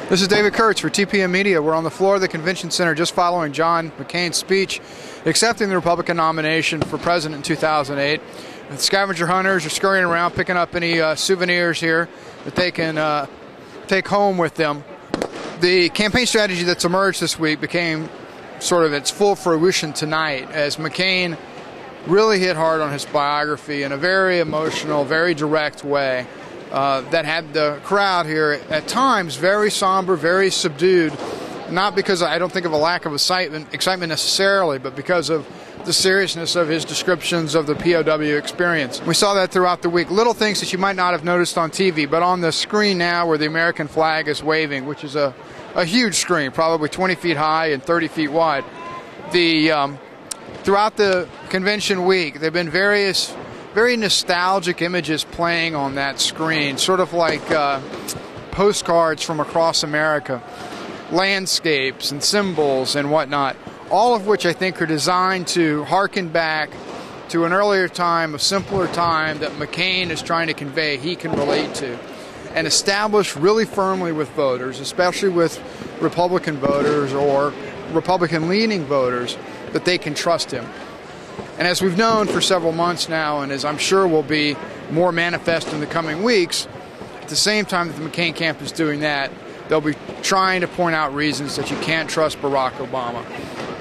This is David Kurtz for TPM Media. We're on the floor of the convention center just following John McCain's speech accepting the Republican nomination for president in 2008. The scavenger hunters are scurrying around picking up any souvenirs here that they can take home with them. The campaign strategy that's emerged this week became sort of its full fruition tonight as McCain really hit hard on his biography in a very emotional, very direct way. That had the crowd here at times very somber, very subdued, not because I don't think of a lack of excitement necessarily, but because of the seriousness of his descriptions of the POW experience. We saw that throughout the week. Little things that you might not have noticed on TV, but on the screen now where the American flag is waving, which is a huge screen, probably 20 feet high and 30 feet wide. Throughout the convention week, there have been various very nostalgic images playing on that screen, sort of like postcards from across America, landscapes and symbols and whatnot, all of which I think are designed to harken back to an earlier time, a simpler time that McCain is trying to convey he can relate to and establish really firmly with voters, especially with Republican voters or Republican-leaning voters, that they can trust him. And as we've known for several months now, and as I'm sure will be more manifest in the coming weeks, at the same time that the McCain camp is doing that, they'll be trying to point out reasons that you can't trust Barack Obama.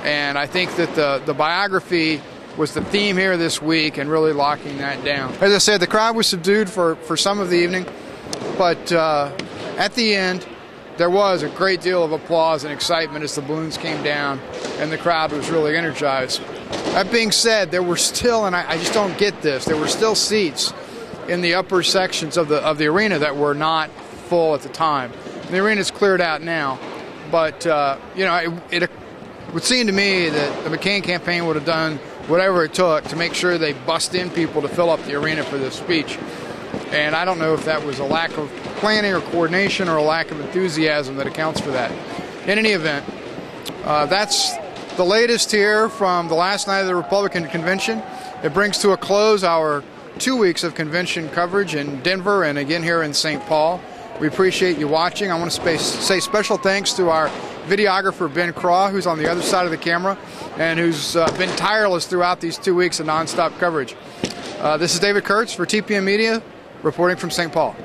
And I think that the biography was the theme here this week and really locking that down. As I said, the crowd was subdued for some of the evening, but at the end, there was a great deal of applause and excitement as the balloons came down and the crowd was really energized. That being said, there were still, and I just don't get this, there were still seats in the upper sections of the arena that were not full at the time. The arena's cleared out now, but it would seem to me that the McCain campaign would have done whatever it took to make sure they bust in people to fill up the arena for this speech. And I don't know if that was a lack of planning or coordination or a lack of enthusiasm that accounts for that. In any event, that's the latest here from the last night of the Republican convention. It brings to a close our 2 weeks of convention coverage in Denver and again here in St. Paul. We appreciate you watching. I want to say special thanks to our videographer, Ben Craw, who's on the other side of the camera and who's been tireless throughout these 2 weeks of nonstop coverage. This is David Kurtz for TPM Media, reporting from St. Paul.